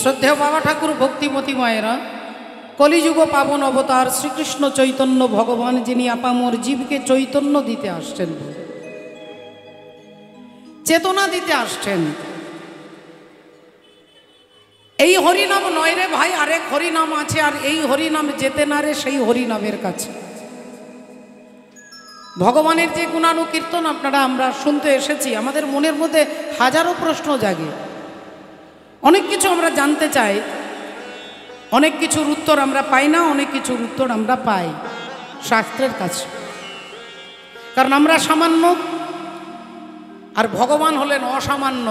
শ্রদ্ধেয় বাবা ঠাকুর ভক্তিমতী মায়েরা, কলিযুগ পাবন অবতার শ্রীকৃষ্ণ চৈতন্য ভগবান যিনি আপামর জীবকে চৈতন্য দিতে আসছেন, চেতনা দিতে আসছেন। এই হরিনাম নয় রে ভাই, আরেক হরিনাম আছে, আর এই হরিনাম যেতে না রে সেই হরিনামের কাছে। ভগবানের যে গুণানুকীর্তন আপনারা আমরা শুনতে এসেছি, আমাদের মনের মধ্যে হাজারো প্রশ্ন জাগে, অনেক কিছু আমরা জানতে চাই, অনেক কিছুর উত্তর আমরা পাই না, অনেক কিছুর উত্তর আমরা পাই শাস্ত্রের কাছে। কারণ আমরা সামান্য আর ভগবান হলেন অসামান্য।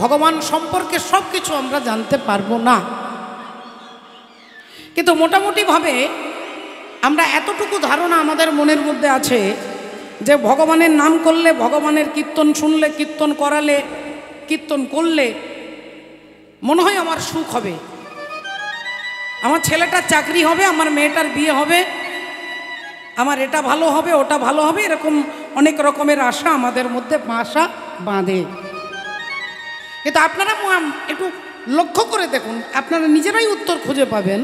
ভগবান সম্পর্কে সব কিছু আমরা জানতে পারবো না, কিন্তু মোটামুটিভাবে আমরা এতটুকু ধারণা আমাদের মনের মধ্যে আছে যে ভগবানের নাম করলে, ভগবানের কীর্তন শুনলে, কীর্তন করালে, কীর্তন করলে মনে হয় আমার সুখ হবে, আমার ছেলেটার চাকরি হবে, আমার মেয়েটার বিয়ে হবে, আমার এটা ভালো হবে, ওটা ভালো হবে, এরকম অনেক রকমের আশা আমাদের মধ্যে বাসা বাঁধে। কিন্তু আপনারা একটু লক্ষ্য করে দেখুন, আপনারা নিজেরাই উত্তর খুঁজে পাবেন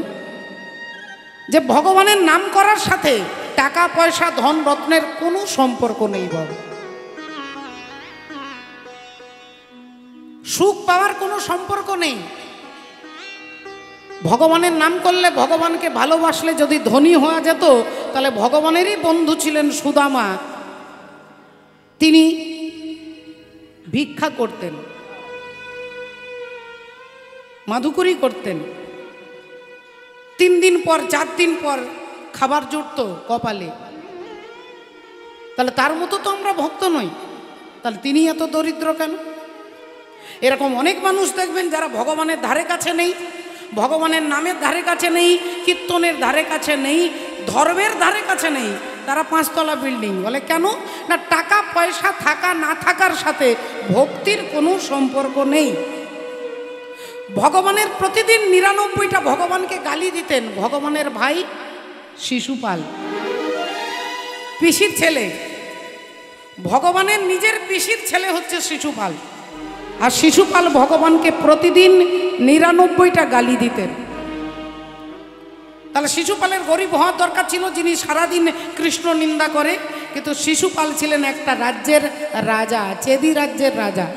যে ভগবানের নাম করার সাথে টাকা পয়সা ধন রত্নের কোনো সম্পর্ক নেই। বাবা, সুখ পাওয়ার কোনো সম্পর্ক নেই। ভগবানের নাম করলে, ভগবানকে ভালোবাসলে যদি ধনী হওয়া যেত, তাহলে ভগবানেরই বন্ধু ছিলেন সুদামা, তিনি ভিক্ষা করতেন, মাধুকরী করতেন, 3 দিন পর 4 দিন পর খাবার জুটত কপালে। তাহলে তার মতো তো আমরা ভক্ত নই, তাহলে তিনি এত দরিদ্র কেন? এরকম অনেক মানুষ দেখবেন যারা ভগবানের ধারে কাছে নেই, ভগবানের নামের ধারে কাছে নেই, কীর্তনের ধারে কাছে নেই, ধর্মের ধারে কাছে নেই, তারা 5 তলা বিল্ডিং। বলে কেন? না, টাকা পয়সা থাকা না থাকার সাথে ভক্তির কোনো সম্পর্ক নেই। ভগবানের প্রতিদিন 99টা ভগবানকে গালি দিতেন ভগবানের ভাই শিশুপাল, পিসির ছেলে। ভগবানের নিজের পিসির ছেলে হচ্ছে শিশুপাল, আর শিশুপাল ভগবানকে প্রতিদিন 99টা গালি দিতেন। তাহলে শিশুপালের গরিব হওয়ার দরকার ছিল, যিনি সারাদিন কৃষ্ণ নিন্দা করে। কিন্তু শিশুপাল ছিলেন একটা রাজ্যের রাজা, চেদি রাজ্যের রাজা।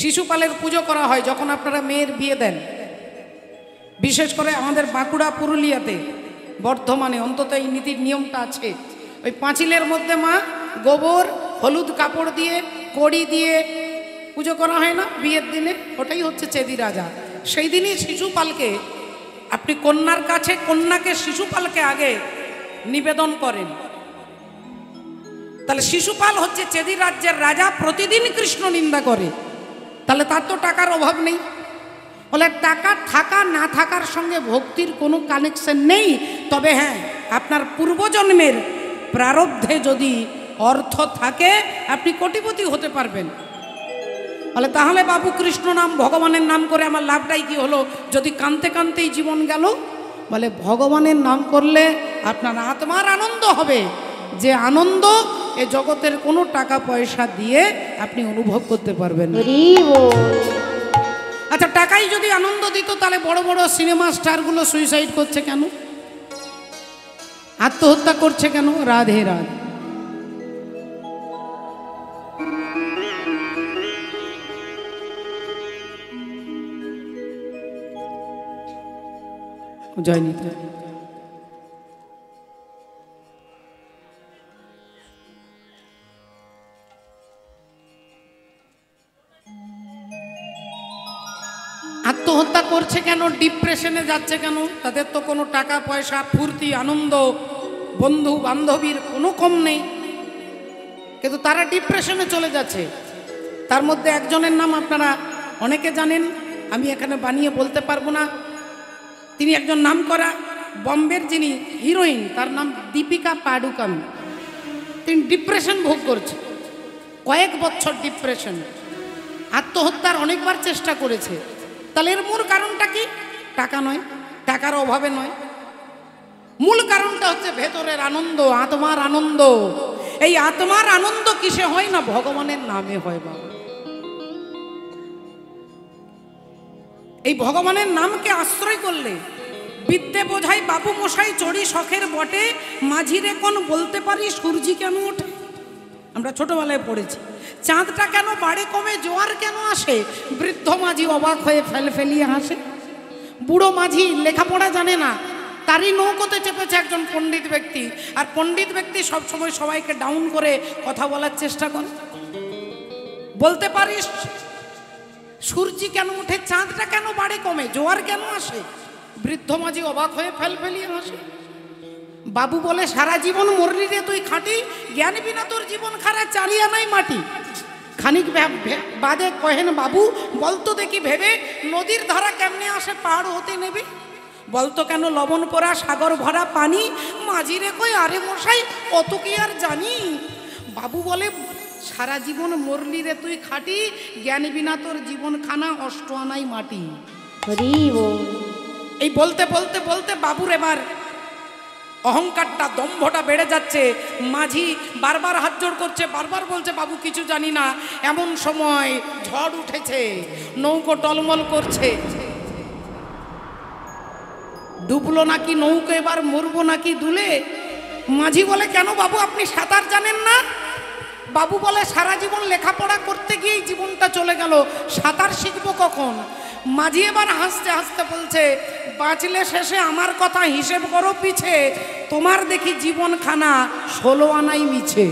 শিশুপালের পুজো করা হয় যখন আপনারা মেয়ের বিয়ে দেন, বিশেষ করে আমাদের বাঁকুড়া পুরুলিয়াতে, বর্ধমানে অন্তত এই নীতির নিয়মটা আছে। ওই পাঁচিলের মধ্যে মা গোবর হলুদ কাপড় দিয়ে কড়ি দিয়ে পুজো করা হয় না বিয়ের দিনে, ওটাই হচ্ছে চেদি রাজা। সেই দিনই শিশুপালকে আপনি কন্যার কাছে, কন্যাকে শিশুপালকে আগে নিবেদন করেন। তাহলে শিশুপাল হচ্ছে চেদি রাজ্যের রাজা, প্রতিদিন কৃষ্ণ নিন্দা করে। তাহলে তার তো টাকার অভাব নেই। বলে টাকা থাকা না থাকার সঙ্গে ভক্তির কোনো কানেকশন নেই। তবে হ্যাঁ, আপনার পূর্বজন্মের প্রারব্ধে যদি অর্থ থাকে আপনি কোটিপতি হতে পারবেন। বলে তাহলে বাবু কৃষ্ণ নাম ভগবানের নাম করে আমার লাভটাই কি হলো যদি কাঁদতে কাঁদতেই জীবন গেল? বলে ভগবানের নাম করলে আপনার আত্মার আনন্দ হবে, যে আনন্দ এ জগতের কোনো টাকা পয়সা দিয়ে আপনি অনুভব করতে পারবেন না। আচ্ছা, টাকাই যদি আনন্দ দিত তাহলে বড় বড় সিনেমা স্টারগুলো সুইসাইড করছে কেন, আত্মহত্যা করছে কেন? রাধে রাধে। জয় নিতাই। আত্মহত্যা করছে কেন, ডিপ্রেশনে যাচ্ছে কেন? তাদের তো কোনো টাকা পয়সা, ফুর্তি, আনন্দ, বন্ধু বান্ধবীর কোনো কম নেই, কিন্তু তারা ডিপ্রেশনে চলে যাচ্ছে। তার মধ্যে একজনের নাম আপনারা অনেকে জানেন, আমি এখানে বানিয়ে বলতে পারবো না। তিনি একজন নামকরা বম্বের যিনি হিরোইন, তার নাম দীপিকা পাডুকোন। তিনি ডিপ্রেশন ভোগ করছে, কয়েক বছর ডিপ্রেশন, আত্মহত্যার অনেকবার চেষ্টা করেছে। তাহলে এর মূল কারণটা কি? টাকা নয়, টাকার অভাবে নয়, মূল কারণটা হচ্ছে ভেতরের আনন্দ, আত্মার আনন্দ। এই আত্মার আনন্দ কিসে হয়? না, ভগবানের নামে হয়। বাবা, এই ভগবানের নামকে আশ্রয় করলে বিদ্যে বোঝাই বাবু মশাই চড়ি শখের বটে, মাঝিরে কোন বলতে পারি সূর্যি কেন ওঠে। আমরা ছোটবেলায় পড়েছি, চাঁদটা কেন বাড়ে কমে, জোয়ার কেন আসে, বৃদ্ধ মাঝি অবাক হয়ে ফেলিয়ে হাসে। বুড়ো মাঝি লেখাপড়া জানে না, তারই নৌকোতে চেপেছে একজন পণ্ডিত ব্যক্তি, আর পণ্ডিত ব্যক্তি সবসময় সবাইকে ডাউন করে কথা বলার চেষ্টা করে। বলতে পারিস সূর্যি কেন ওঠে, চাঁদটা কেন বাড়ে কমে, জোয়ার কেন আসে, বৃদ্ধ মাঝি অবাক হয়ে ফেলিয়ে হাসে। বাবু বলে সারা জীবন মরলি রে তুই খাটি, জ্ঞান বিনা তোর জীবন খারা চালিয়া নাই মাটি। খানিক বাদে কহেন বাবু বলতো দেখি ভেবে, নদীর ধারা কেমনে আসে পাহাড় হতে নেবে, বলতো কেন লবণ পোড়া সাগর ভরা পানি, মাঝিরে কই আরে মশাই অত কি আর জানি। বাবু বলে সারা জীবন মরলি রে তুই খাটি, জ্ঞান বিনা তোর জীবন খানা অষ্ট আনাই মাটি। এই বলতে বলতে বলতে বাবুর এবার অহংকারটা দম্ভটা বেড়ে যাচ্ছে। মাঝি বারবার হাত জোড় করছে, বারবার বলছে বাবু কিছু জানি না। এমন সময় ঝড় উঠেছে, নৌকো টলমল করছে। ডুবলো নাকি নৌকো, এবার মরবো নাকি দুলে। মাঝি বলে কেন বাবু আপনি সাঁতার জানেন না? বাবু বলে সারা জীবন লেখাপড়া করতে গিয়েই জীবনটা চলে গেল, সাঁতার শিখবো কখন। মাঝি এবার হাসতে হাসতে বলছে বাঁচলে শেষে আমার কথা হিসেব করো পিছে, তোমার দেখি জীবন খানা 16 আনাই মিছে।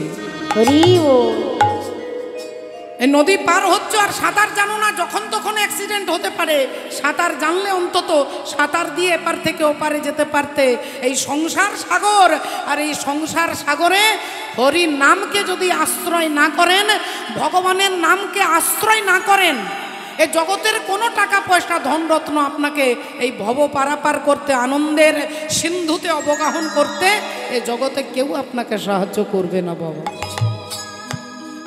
এই নদী পার হচ্ছে আর সাঁতার জানো না, যখন তখন অ্যাক্সিডেন্ট হতে পারে। সাঁতার জানলে অন্তত সাঁতার দিয়ে এপার থেকে ওপারে যেতে পারতে। এই সংসার সাগর, আর এই সংসার সাগরে হরির নামকে যদি আশ্রয় না করেন, ভগবানের নামকে আশ্রয় না করেন, এ জগতের কোনো টাকা পয়সা ধনরত্ন আপনাকে এই ভব পারাপার করতে, আনন্দের সিন্ধুতে অবগাহন করতে এ জগতে কেউ আপনাকে সাহায্য করবে না বাবা।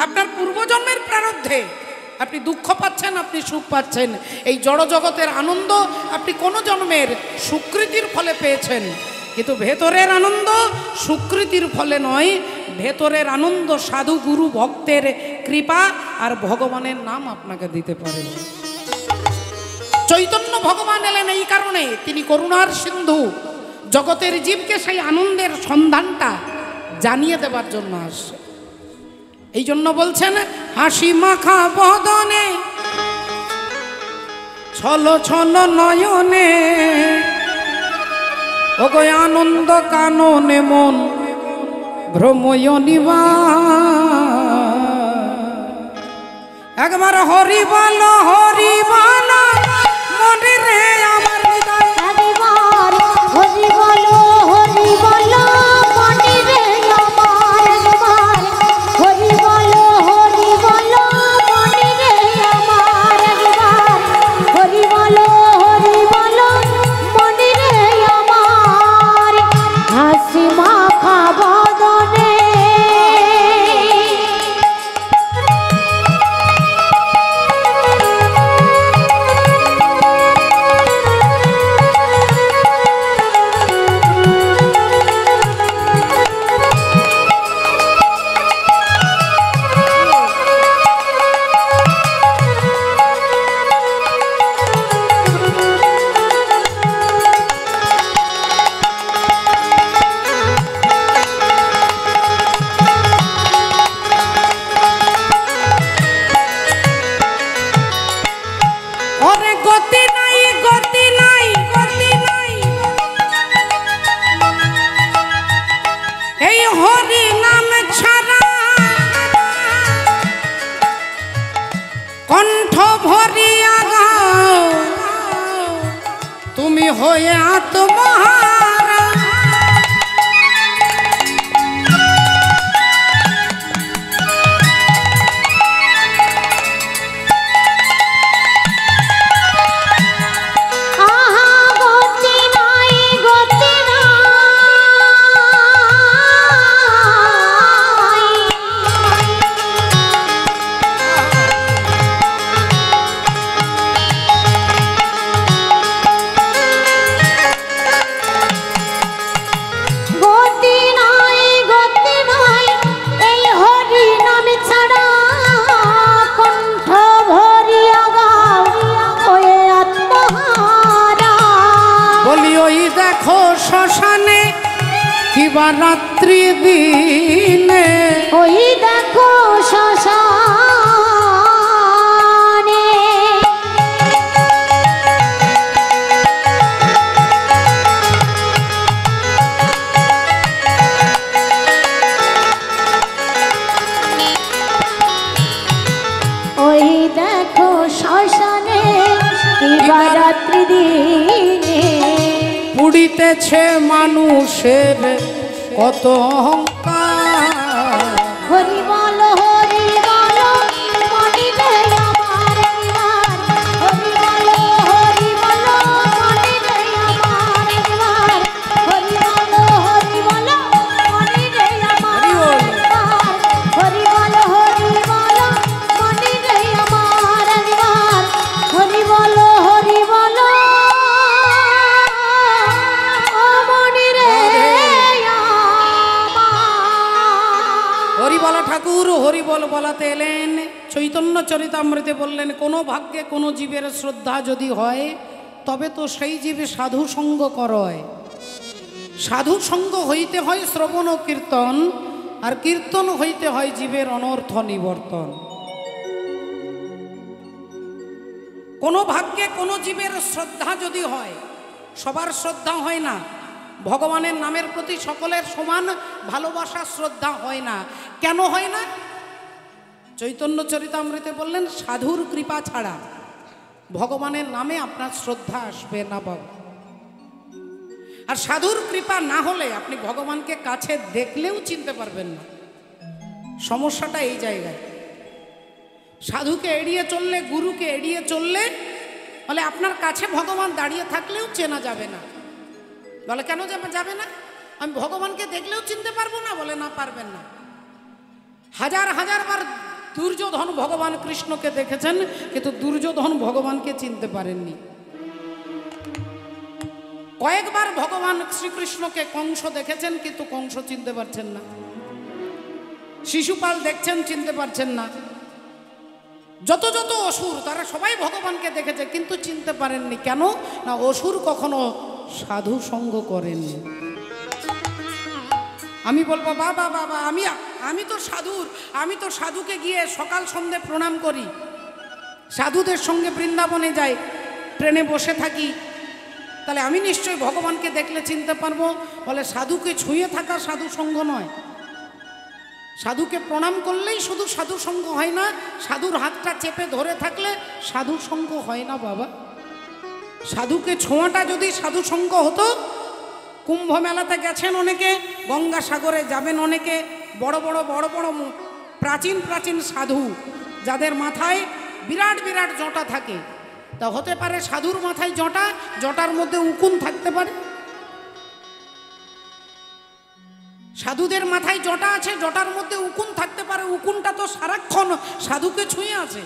আপনার পূর্বজন্মের প্রারব্ধে আপনি দুঃখ পাচ্ছেন, আপনি সুখ পাচ্ছেন। এই জড় জগতের আনন্দ আপনি কোনো জন্মের সুকৃতির ফলে পেয়েছেন, কিন্তু ভেতরের আনন্দ সুকৃতির ফলে নয়। ভেতরের আনন্দ সাধু গুরু ভক্তের কৃপা আর ভগবানের নাম আপনাকে দিতে পারে। চৈতন্য ভগবান এলেন এই কারণে, তিনি করুণার সিন্ধু, জগতের জীবকে সেই আনন্দের সন্ধানটা জানিয়ে দেবার জন্য আসছে। এই জন্য বলছেন হাসি মাখা বদনে ছল ছল নয়নে, ওগো আনন্দ কাননে মন ভ্রময় নিবা। একবার হরি বল হরি বল মনে রে আমার হৃদয়, একবার হরি বল হরি বল মনে রে আমার, একবার হরি বল হরি বল মনে রে আমার, একবার হরি বল হরি বল মনে রে আমার। হাসি মাখা বদনে তুমি হয়ে আত্মহারা। কিবা রাত্রি দিনে ওই দেখো শ্মশানে ওই দেখো শ্মশানে কিবা রাত্রি দিনে পুড়িতেছে মানুষের কত অহংকার। হরি বল মনি রে আমার একবার হরি বল মনি রে আমার একবার হরি বল মনি রে আমার একবার হরি বল মনি রে আমার একবার হরি বল মনি রে হরিবল ঠাকুর হরিবল বলাতে এলেন। চৈতন্য চরিতামৃতে বললেন, কোনো ভাগ্যে কোনো জীবের শ্রদ্ধা যদি হয় তবে তো সেই জীবে সাধু সঙ্গ করয়। সাধু সঙ্গ হইতে হয় শ্রবণ ও কীর্তন, আর কীর্তন হইতে হয় জীবের অনর্থ নিবর্তন। কোনো ভাগ্যে কোনো জীবের শ্রদ্ধা যদি হয়, সবার শ্রদ্ধা হয় না। ভগবানের নামের প্রতি সকলের সমান ভালোবাসা শ্রদ্ধা হয় না। কেন হয় না? চৈতন্য চরিতামৃতে বললেন, সাধুর কৃপা ছাড়া ভগবানের নামে আপনার শ্রদ্ধা আসবে না বাবা। আর সাধুর কৃপা না হলে আপনি ভগবানকে কাছে দেখলেও চিনতে পারবেন না। সমস্যাটা এই জায়গায়। সাধুকে এড়িয়ে চললে, গুরুকে এড়িয়ে চললে, বলে আপনার কাছে ভগবান দাঁড়িয়ে থাকলেও চেনা যাবে না। বলে কেন যাবে না? আমি ভগবানকে দেখলেও চিনতে পারবো না। বলে না, পারবেন না। হাজার হাজার বার দুর্যোধন ভগবান কৃষ্ণকে দেখেছেন, কিন্তু দুর্যোধন ভগবানকে চিনতে পারেননি। কয়েকবার ভগবান শ্রীকৃষ্ণকে কংস দেখেছেন, কিন্তু কংস চিনতে পারছেন না। শিশুপাল দেখছেন, চিনতে পারছেন না। যত যত অসুর, তারা সবাই ভগবানকে দেখেছে, কিন্তু চিনতে পারেননি। কেন না? অসুর কখনো সাধু সঙ্গ করেননি। আমি বলবো, বাবা বাবা আমি তো সাধুর, আমি তো সাধুকে গিয়ে সকাল সন্ধ্যে প্রণাম করি, সাধুদের সঙ্গে বৃন্দাবনে যাই, ট্রেনে বসে থাকি, তাহলে আমি নিশ্চয়ই ভগবানকে দেখলে চিনতে পারবো। বলে সাধুকে ছুঁয়ে থাকা সাধু সঙ্গ নয়। সাধুকে প্রণাম করলেই শুধু সাধু সঙ্গ হয় না, সাধুর হাতটা চেপে ধরে থাকলে সাধু সঙ্গ হয় না বাবা। সাধুকে ছোঁয়াটা যদি সাধু সঙ্গ হতো, কুম্ভ মেলাতে গেছেন অনেকে, গঙ্গাসাগরে যাবেন অনেকে, বড় বড় প্রাচীন প্রাচীন সাধু যাদের মাথায় বিরাট বিরাট জটা থাকে, তা হতে পারে সাধুর মাথায় জটা, জটার মধ্যে উকুন থাকতে পারে। সাধুদের মাথায় জটা আছে, জটার মধ্যে উকুন থাকতে পারে। উকুনটা তো সারাক্ষণ সাধুকে ছুঁয়ে আছে,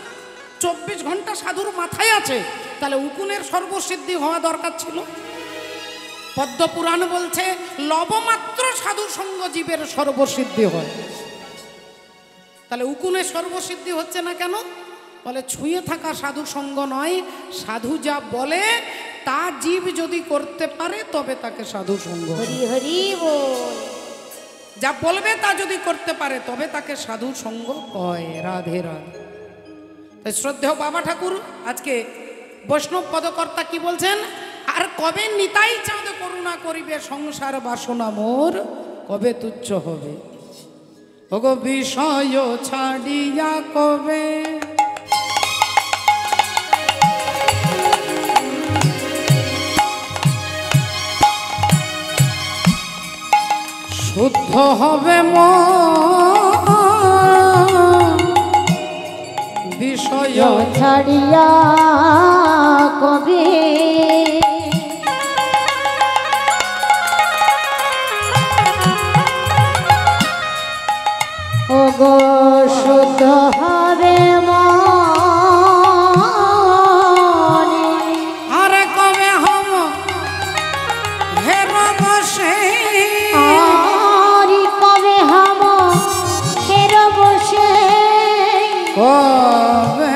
24 ঘন্টা সাধুর মাথায় আছে। তাহলে উকুনের সর্বসিদ্ধি হওয়া দরকার ছিল। পদ্মপুরাণ বলছে, লবমাত্র সাধু সঙ্গ জীবের সর্বসিদ্ধি হয়। তাহলে উকুনের সর্বসিদ্ধি হচ্ছে না কেন? বলে ছুঁয়ে থাকা সাধু সঙ্গ নয়, সাধু যা বলে তা জীব যদি করতে পারে তবে তাকে সাধু সঙ্গ। হরি হরি বল। যা বলবে তা যদি করতে পারে তবে তাকে সাধু সঙ্গ কয়। রাধে রাধে। তাই শ্রদ্ধেয় বাবা ঠাকুর আজকে বৈষ্ণব পদকর্তা কি বলছেন? আর কবে নিতাই চাঁদ করুণা করিবে, সংসার বাসনা মোর কবে তুচ্ছ হবে। ওগো বিষয় ছাড়িয়া কবে শুদ্ধ হবে মন, বিষয় ছাড়িয়া কবে ওগো শুদ্ধ হবে মনে। আরে কবে হম হের বসে, আরে কবে হম হের বসে, কবে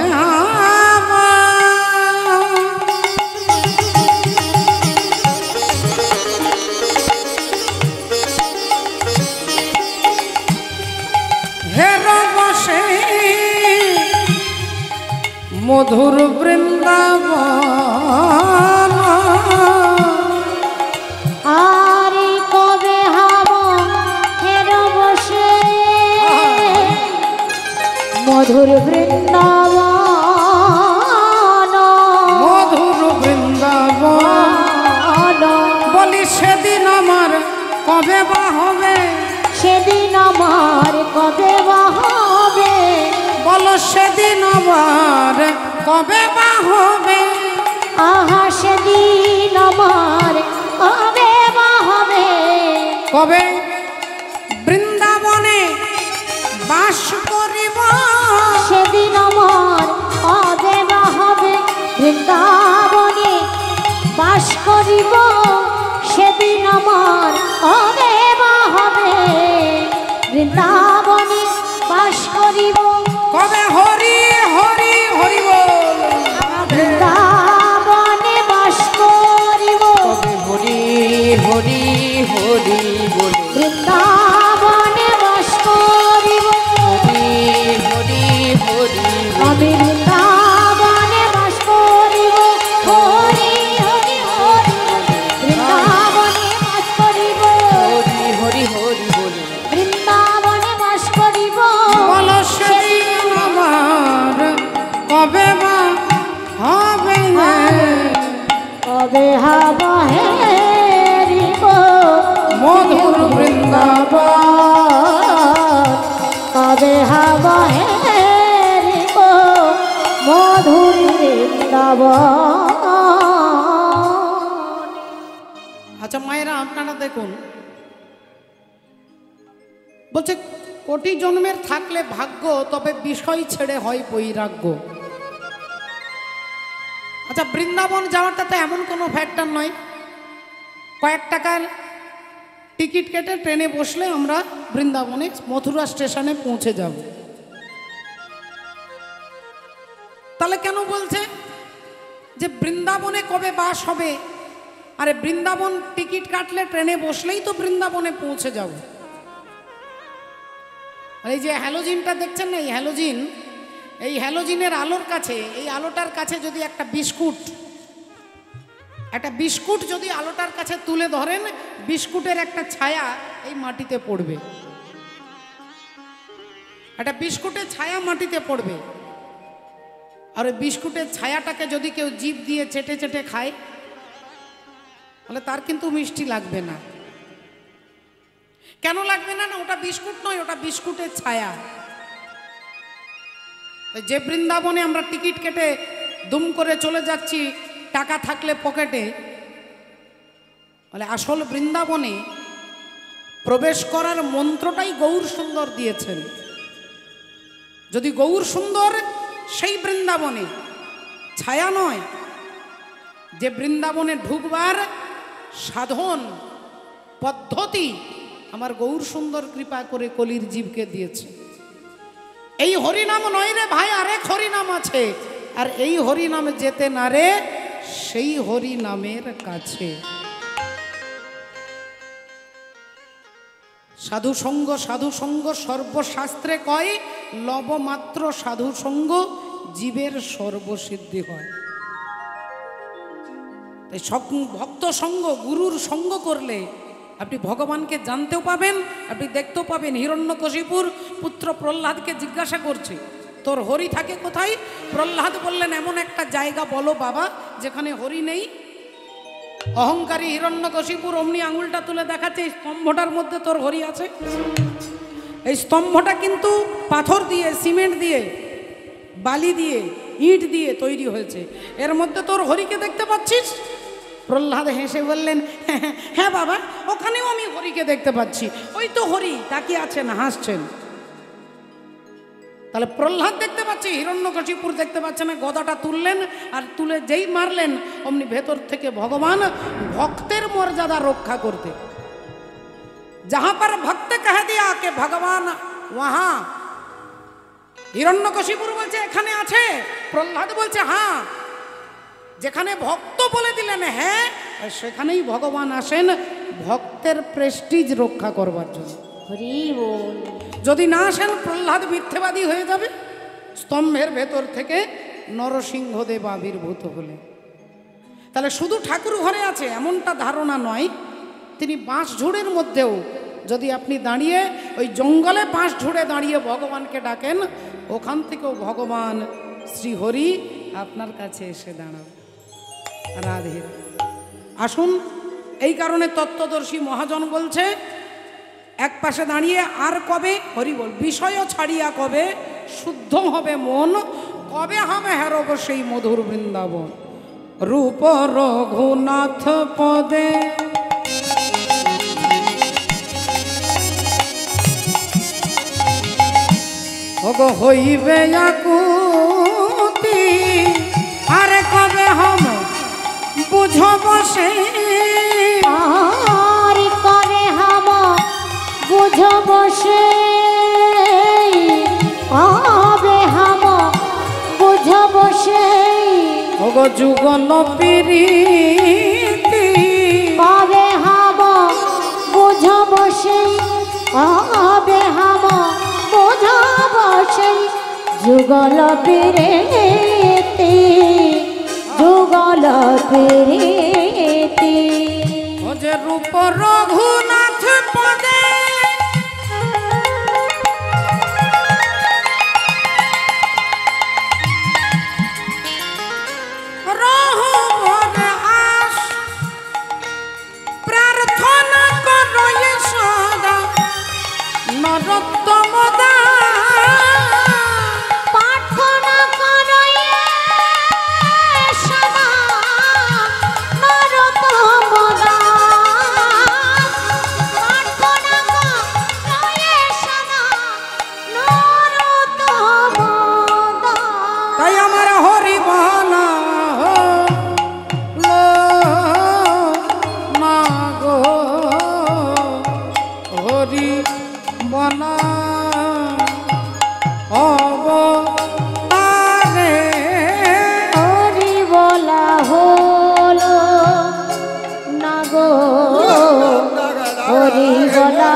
মধুর বৃন্দাবন আর কবে হব হের বসে মধুর বৃন্দাবন মধুর বৃন্দাবন বলি সেদিন আমার কবে বা হবে সেদিন আমার কবে বা হবে বলো সেদিন আমার কবে বা হবে আহা সেদিন আমার কবে বা হবে কবে বৃন্দাবনে বাস করিব সেদিন আমার কবে বা হবে বৃন্দাবনে বাস করিব সেদিন আমার কবে বা হবে বৃন্দাবনে বাস করিব কবে হরি হরি হরি বল বৃন্দাবনে বাস করিব কবে হরি হরি হরি বল বৃন্দাবনে বাস করিব হরি হরি হরি আমি বৃন্দাবনে বাস করিব হরি হরি হরি বৃন্দাবনে বাস করিব হরি হরি হরি বল বৃন্দাবনে বাস করিব বলো সেদিন আমার কবে বা হবে কবে হাবা হেরিব মধুর বৃন্দাবন কবে হাবা হেরিব মধুর বৃন্দাবন আচ্ছা মায়েরা আপনারা দেখুন বলছে কোটি জন্মের থাকলে ভাগ্য তবে বিষয় ছেড়ে হয় বৈরাগ্য। আচ্ছা বৃন্দাবন যাওয়াটা তো এমন কোনো ফ্যাক্টর নয়, কয়েক টাকার টিকিট কেটে ট্রেনে বসলে আমরা বৃন্দাবনে মথুরা স্টেশনে পৌঁছে যাব। তাহলে কেন বলছে যে বৃন্দাবনে কবে বাস হবে? আরে বৃন্দাবন টিকিট কাটলে ট্রেনে বসলেই তো বৃন্দাবনে পৌঁছে যাব। আর এই যে হ্যালোজিনটা দেখছেন না, এই হ্যালোজিন, এই হ্যালোজিনের আলোর কাছে, এই আলোটার কাছে যদি একটা বিস্কুট যদি আলোটার কাছে তুলে ধরেন, বিস্কুটের একটা ছায়া এই মাটিতে পড়বে, একটা বিস্কুটের ছায়া মাটিতে পড়বে। আর ওই বিস্কুটের ছায়াটাকে যদি কেউ জিভ দিয়ে চেটে চেটে খায় তাহলে তার কিন্তু মিষ্টি লাগবে না। কেন লাগবে না? না ওটা বিস্কুট নয়, ওটা বিস্কুটের ছায়া। যে বৃন্দাবনে আমরা টিকিট কেটে দুম করে চলে যাচ্ছি টাকা থাকলে পকেটে, বলে আসল বৃন্দাবনে প্রবেশ করার মন্ত্রটাই গৌর সুন্দর দিয়েছেন। যদি গৌর সুন্দর সেই বৃন্দাবনে, ছায়া নয়, যে বৃন্দাবনে ঢুকবার সাধন পদ্ধতি আমার গৌর সুন্দর কৃপা করে কলির জীবকে দিয়েছে। এই হরিনাম নয় রে ভাই, আরেক হরিনাম আছে, আর এই হরিনাম যেতে না রে সেই হরিনামের কাছে। সাধু সঙ্গ সর্বশাস্ত্রে কয়, লবমাত্র সাধু সঙ্গ জীবের সর্বসিদ্ধি হয়। তাই ভক্ত সঙ্গ, গুরুর সঙ্গ করলে আপনি ভগবানকে জানতেও পাবেন, আপনি দেখতেও পাবেন। হিরণ্যকশিপুর পুত্র প্রহ্লাদকে জিজ্ঞাসা করছে, তোর হরি থাকে কোথায়? প্রহ্লাদ বললেন, এমন একটা জায়গা বলো বাবা যেখানে হরি নেই। অহংকারী হিরণ্যকশিপুর অমনি আঙুলটা তুলে দেখাচ্ছে, এই স্তম্ভটার মধ্যে তোর হরি আছে। এই স্তম্ভটা কিন্তু পাথর দিয়ে, সিমেন্ট দিয়ে, বালি দিয়ে, ইট দিয়ে তৈরি হয়েছে, এর মধ্যে তোর হরিকে দেখতে পাচ্ছিস? প্রহ্লাদ হেসে বললেন, হ্যাঁ বাবা, ওখানেও আমি হরিকে দেখতে পাচ্ছি, ওই তো হরি তাকিয়ে আছেন, হাসছেন। তাহলে প্রহ্লাদ দেখতে পাচ্ছে, হিরণ্যকশিপুর দেখতে পাচ্ছে না। গদাটা তুললেন, আর তুলে যেই মারলেন অমনি ভেতর থেকে ভগবান ভক্তের মর্যাদা রক্ষা করতে, যাহা পর ভক্ত কহে দিয়া কে ভগবান ওয়াহা। হিরণ্যকশিপুর বলছে এখানে আছে, প্রহ্লাদ বলছে হ্যাঁ। যেখানে ভক্ত বলে দিলেন হ্যাঁ, সেখানেই ভগবান আসেন ভক্তের প্রেস্টিজ রক্ষা করবার জন্য। হরি বল। যদি না আসেন প্রহ্লাদ মিথ্যেবাদী হয়ে যাবে। স্তম্ভের ভেতর থেকে নরসিংহদেব আবির্ভূত হলেন। তাহলে শুধু ঠাকুর ঘরে আছে এমনটা ধারণা নয়, তিনি বাঁশঝুড়ের মধ্যেও যদি আপনি দাঁড়িয়ে ওই জঙ্গলে বাঁশঝুড়ে দাঁড়িয়ে ভগবানকে ডাকেন, ওখান থেকেও ভগবান শ্রীহরি আপনার কাছে এসে দাঁড়াবে। রাধে আসুন। এই কারণে তত্ত্বদর্শী মহাজন বলছে, এক পাশে দাঁড়িয়ে আর কবে হরি বল, বিষয় ছাড়িয়া কবে শুদ্ধ হবে মন, কবে হবে হেরব সেই মধুর বৃন্দাবন। রূপ রঘুনাথ পদে ওগো হইবে আকুতি, আরে কবে হম বুঝব সেই, আর কবে হাম বুঝব সেই, কবে হাম বুঝব সেই, ওগো যুগল প্রীতি, কবে হাম বুঝব সেই, কবে হাম বুঝব সেই, যুগল প্রীতি, যুগল প্রীতি। ও যে রূপ রঘুনাথ পদে রহমতে আস, প্রার্থনা করো সদা নরোত্তম দাস। প্রার্থনা করো সদা নরোত্তম দাস, প্রার্থনা করো সদা নরোত্তম দাস। তাই আমার হরি বলা হলো না গো, হরি বলা অবতারে, হরি বলা হলো না গো, হরি বলা অবতারে, হরি বলা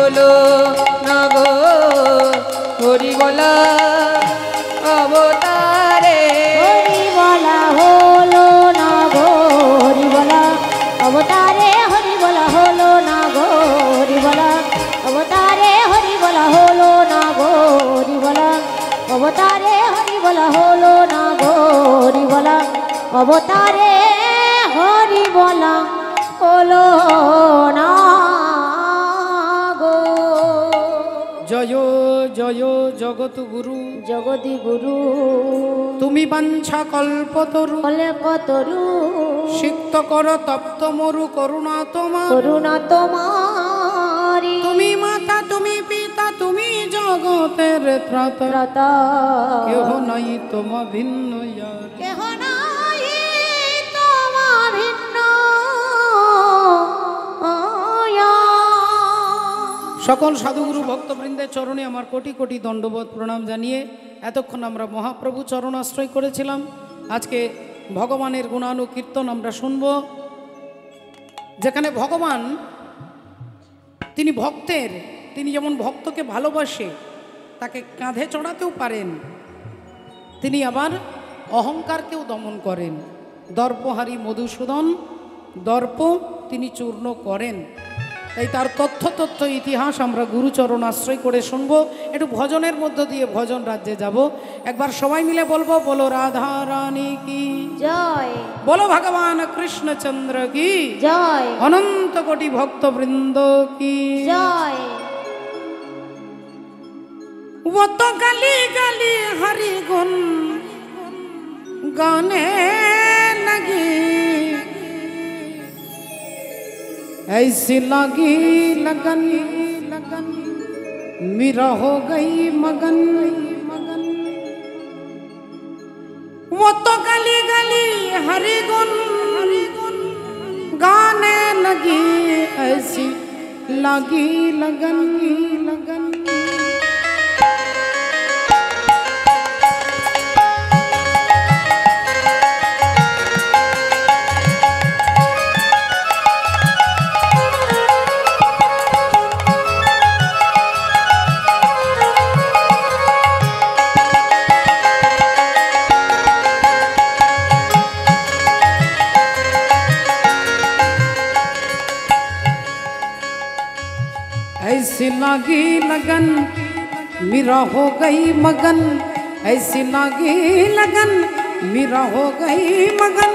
বলা হলো না গো, হরি বলা অবতারে, হরি বলা হলো না গো, হরি বলা অবতারে, হরি বলা হলো না গো, হরি বলা অবতারে, হরি বলা হলো না গো, হরি বলা অবতারে, হরি বলা হলো না গো, হরি বলা অবতারে, হরি বলা হলো না গো। জয় জয় জগৎ গুরু, জগতি গুরু তুমি বাঞ্ছা কল্পতরু, কল্পতরু, সিক্ত কর তপ্ত মরু করুণা তোমার, করুণা তোমারি, তুমি মাতা তুমি পিতা তুমি জগতের ত্রাতা, ত্রাতা, কেহ নাই তোমা ভিন্ন ইয়ার। কেহ নাই তোমা ভিন্ন সকল সাধুগুরু ভক্তবৃন্দের চরণে আমার কোটি কোটি দণ্ডবোধ প্রণাম জানিয়ে এতক্ষণ আমরা মহাপ্রভু চরণ আশ্রয় করেছিলাম। আজকে ভগবানের গুণানুকীর্তন আমরা শুনব, যেখানে ভগবান তিনি ভক্তের, তিনি যেমন ভক্তকে ভালোবাসে তাকে কাঁধে চড়াতেও পারেন, তিনি আবার অহংকারকেও দমন করেন। দর্পহারী মধুসূদন দর্প তিনি চূর্ণ করেন। তাই তার তথ্য ইতিহাস আমরা গুরুচরণ আশ্রয় করে শুনব। একটু ভজনের মধ্য দিয়ে ভজন রাজ্যে যাব। একবার সবাই মিলে বলবো, বলো রাধা রানী কি জয়, বলো ভগবান কৃষ্ণচন্দ্র কি জয়, অনন্ত কোটি ভক্তবৃন্দ কি জয়। वो तो गली गली हरि गुण गाने लगी, ऐसी लगी लगन लगन मेरा हो गई मगन मगन। वो तो गली गली हरि गुण गाने लगी, ऐसी लगी लगन लगन। ऐसी लागी लगन मेरा हो गई मगन, ऐसी लागी लगन मेरा हो गई मगन।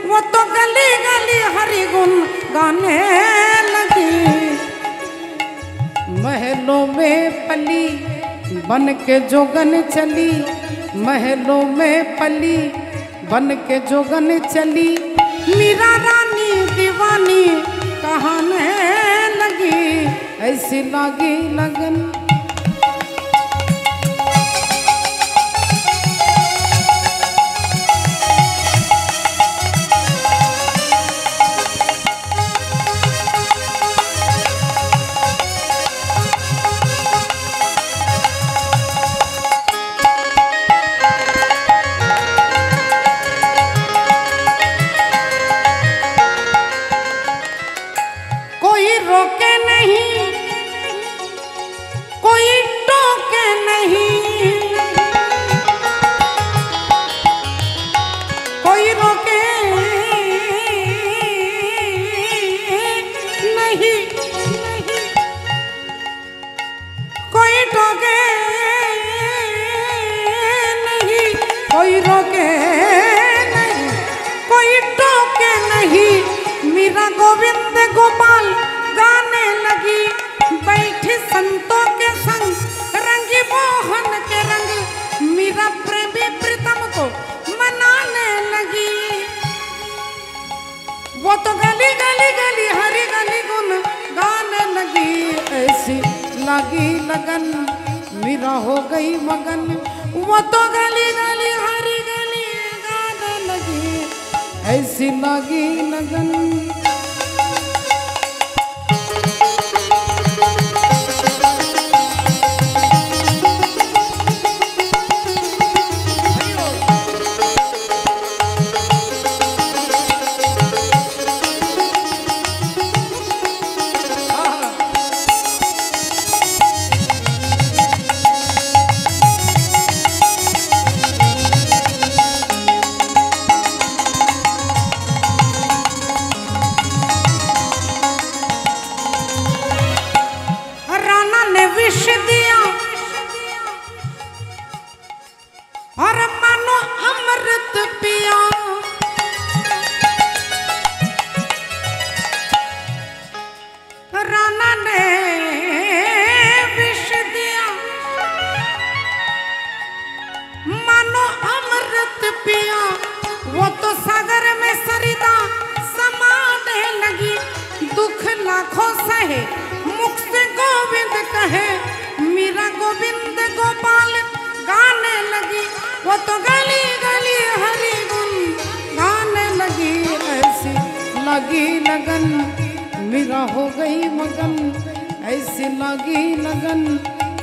वो तो गली गली हरि गुण गाने लगी, महलों में पली बन के जोगन चली, महलों में पली बन के जोगन चली। मीरा रानी दीवानी कहाने लगी, ऐसी लागी लगन। कोई रोके नहीं, कोई टोके नहीं, कोई रोके नहीं, कोई टोके नहीं, कोई रोके नहीं, कोई टोके नहीं। मीरा गोविंद गोपाल गाने लगी, बैठी संतों के संग रंगी मोहन के रंग। मीरा प्रेमी प्रीतम को मनाने लगी, वो तो गली गली गली हरी गली गुन गाने लगी, ऐसी लगी लगन मीरा हो गई मगन। वो तो गली गली हरी गली गाने लगी, ऐसी लगी लगन। विष दिया और मानो अमृत पिया, राणा ने विष दिया मानो अमृत पिया। वो तो सागर में सरिता समाने लगी, दुख लाखों सहे मुख से गोविंद कहे। मीरा गोविंद गोपाल गाने लगी, वो तो गली गली हरि गुण गाने लगी, ऐसी लगी लगन मीरा हो गई मगन, ऐसी लगी लगन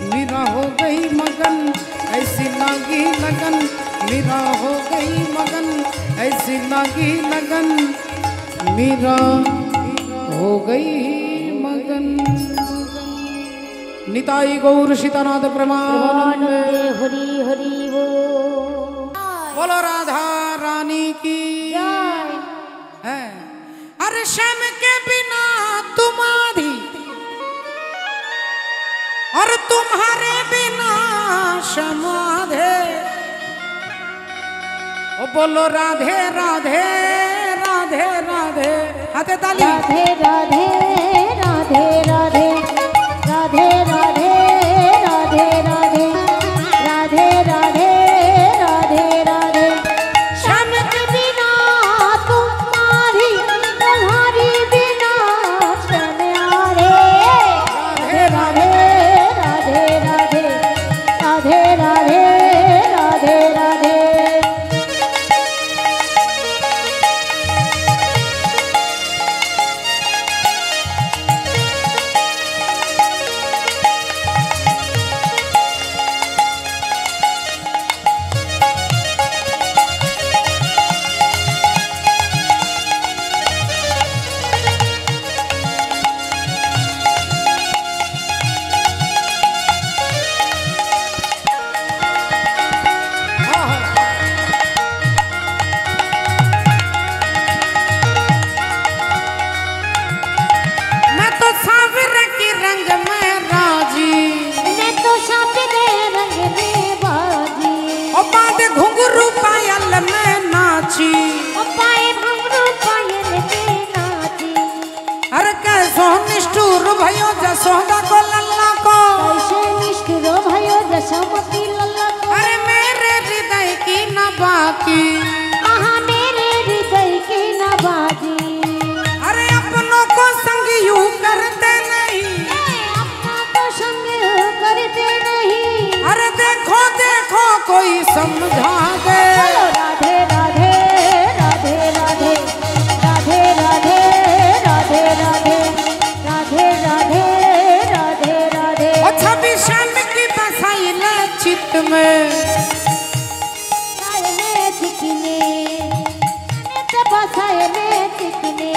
मीरा हो गई मगन, ऐसी लगी लगन मीरा हो गई मगन। ऐसी लागी लगन मीरा हो गई मगन। निताई गौर सीतानाथ प्रमाण। हरि हरि बोलो राधा रानी की है। अरे श्याम के बिना तुम आधी और तुम्हारे बिना समाधे। ओ बोलो राधे राधे राधे राधे। हाथे ताली। राधे राधे राधे राधे राधे राधे राधे राधे राधे राधे राधे राधे। श्याम के बिना तुम्हारी तुम्हारी बिना श्याम आरे। राधे राधे राधे राधे राधे राधे राधे राधे। घुंघरू पायल में नाची पाए घुंघरू पायल में नाची। अरे कैसो निष्ठुर भयो जसोदा को लल्ला को। कैसे निष्ठुर भयो जसोमती लल्ला को। अरे मेरे हृदय की न बाकी। आहा मेरे हृदय की न बाकी। अरे अपनों को संग यूं करते नहीं। अपना तो संग करते नहीं। अरे देखो देखो कोई समझा दे। राधे राधे राधे राधे राधे राधे राधे राधे राधे राधे राधे राधे। ओ छवि श्याम की बसाई ले चित्त में। बसाए चितने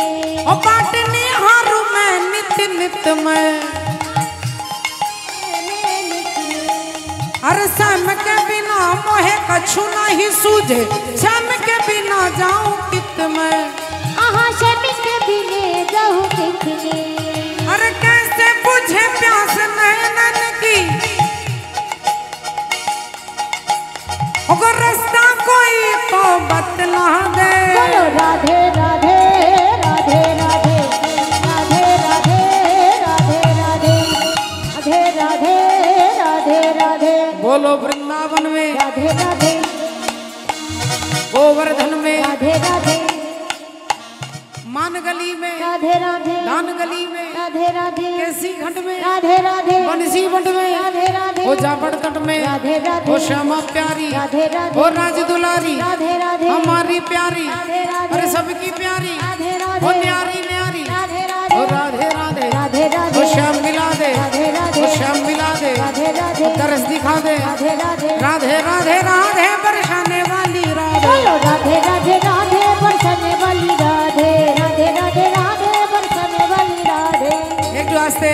ओ बाटने हारू में नित नित में। अरे श्याम के बिना मोहे कछु नहीं सूझे। श्याम के बिना जाऊं कित में। आहा श्याम के बिने जाऊं कितने। अरे कैसे बुझे प्यास नैनन की। अगर रास्ता कोई तो बतला दे। बोलो राधे राधे राधे राधे राधे राधे राधे राधे राधे राधे राधे राधे। बोलो वृंदावन में राधे राधे गोवर्धन में राधे राधे मान गली में राधे राधे दान गली में राधे राधे कैसी घट में राधे राधे बंसी बट में राधे राधे ओ जाबड़ तट में राधे राधे ओ श्यामा प्यारी राधे राधे ओ राज दुलारी राधे राधे हमारी प्यारी राधे राधे अरे सबकी प्यारी राधे ओ राधे न्यारी न्यारी राधे ओ राधे राधे राधे राधे राधे ओ श्याम मिला दे राधे राधे ओ श्याम मिला दे राधे राधे ओ तरस दिखा दे राधे राधे राधे राधे राधे बरसाने वाली राधे। बोलो राधे राधे राधे बरसने वाली राधे राधे राधे राधे बरसने वाली राधे। एक वास्ते